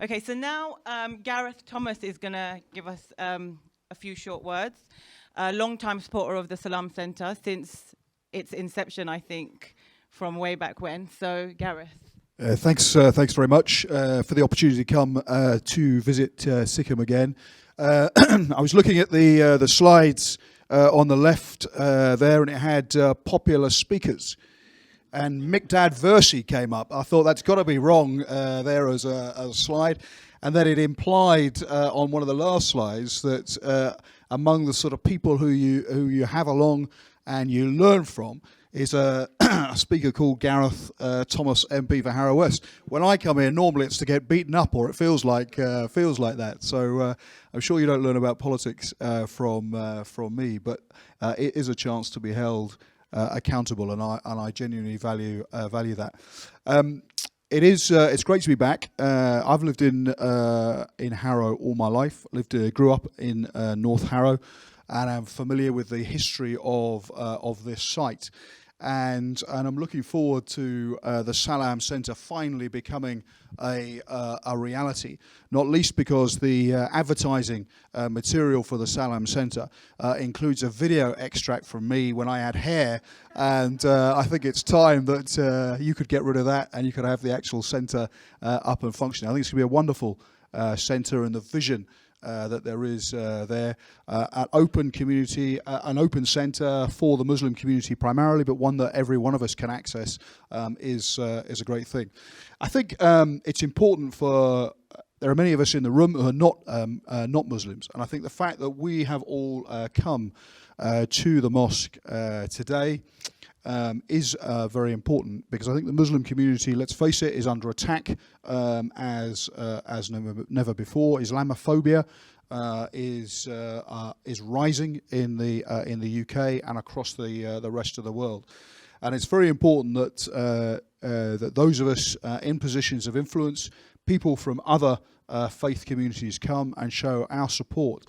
Okay, so now Gareth Thomas is going to give us a few short words. A long-time supporter of the Salam Centre since its inception, I think, from way back when. So, Gareth. Thanks very much for the opportunity to come to visit SICM again. I was looking at the slides on the left there, and it had popular speakers. And Miqdad Versi came up. I thought that's got to be wrong there as a slide. And then it implied on one of the last slides that among the sort of people who you have along and you learn from is a speaker called Gareth Thomas MP for Harrow West. When I come here, normally it's to get beaten up, or it feels like that. So I'm sure you don't learn about politics from me, but it is a chance to be held accountable, and I genuinely value that. It's great to be back. I've lived in Harrow all my life. Grew up in North Harrow, and I'm familiar with the history of this site. And I'm looking forward to the Salam Centre finally becoming a reality, not least because the advertising material for the Salam Centre includes a video extract from me when I had hair, and I think it's time that you could get rid of that and you could have the actual centre up and functioning. I think it's going to be a wonderful centre, and the vision that there is there, an open community, an open centre for the Muslim community primarily, but one that every one of us can access is a great thing. I think it's important for. There are many of us in the room who are not Muslims, and I think the fact that we have all come to the mosque today is very important, because I think the Muslim community, let's face it, is under attack as never before. Islamophobia is rising in the UK and across the rest of the world, and it's very important that that those of us in positions of influence, people from other faith communities, come and show our support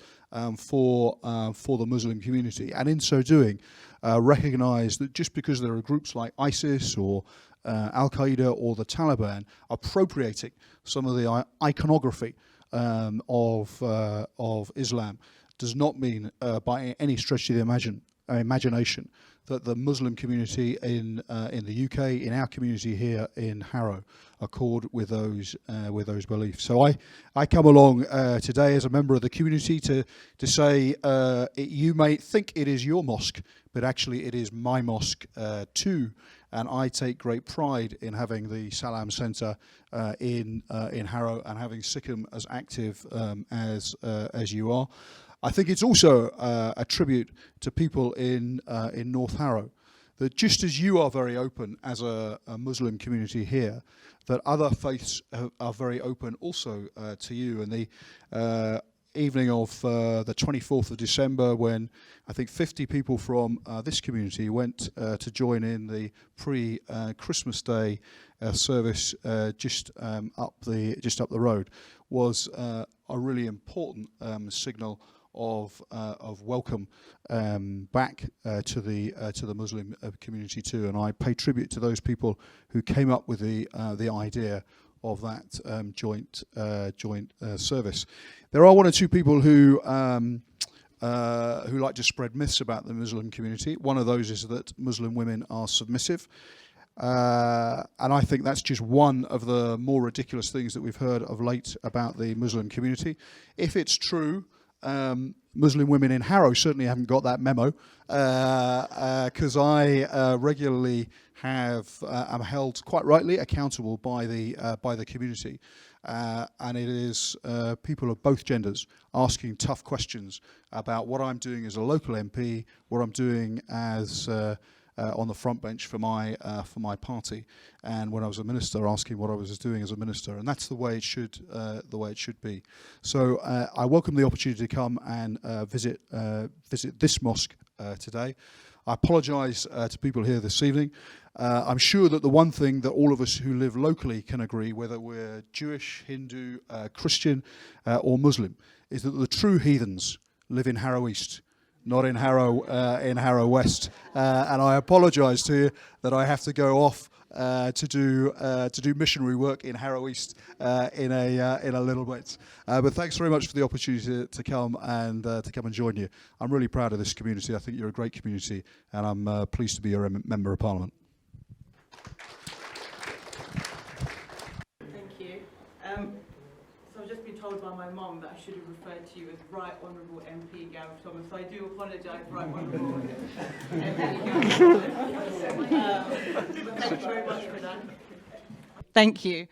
for the Muslim community, and in so doing recognise that just because there are groups like ISIS or Al-Qaeda or the Taliban appropriating some of the iconography of Islam does not mean by any stretch of the imagination that the Muslim community in the UK, in our community here in Harrow, accord with those beliefs. So I come along today as a member of the community to say you may think it is your mosque, but actually it is my mosque too, and I take great pride in having the Salam Centre in Harrow and having SICM as active as you are. I think it's also a tribute to people in North Harrow, that just as you are very open as a Muslim community here, that other faiths are very open also to you. And the evening of the 24th of December, when I think 50 people from this community went to join in the pre-Christmas Day service just up the road, was a really important signal of welcome back to the Muslim community too, and I pay tribute to those people who came up with the idea of that joint service. There are one or two people who like to spread myths about the Muslim community. One of those is that Muslim women are submissive. And I think that's just one of the more ridiculous things that we've heard of late about the Muslim community. If it's true, Muslim women in Harrow certainly haven't got that memo, because I regularly am held quite rightly accountable by the community, and it is people of both genders asking tough questions about what I'm doing as a local MP, what I'm doing as on the front bench for my party, and when I was a minister, asking what I was doing as a minister, and that's the way it should be. So I welcome the opportunity to come and visit this mosque today. I apologise to people here this evening. I'm sure that the one thing that all of us who live locally can agree, whether we're Jewish, Hindu, Christian, or Muslim, is that the true heathens live in Harrow East, not in Harrow West. And I apologise to you that I have to go off to do missionary work in Harrow East in a little bit. But thanks very much for the opportunity to come and join you. I'm really proud of this community. I think you're a great community, and I'm pleased to be a member of Parliament. Thank you. So I've just been told by my mum that I should have referred to you as Right Honourable MP Gareth Thomas. So I do apologise, Right Honourable MP Gareth Thomas. But thank you very much for that. Thank you.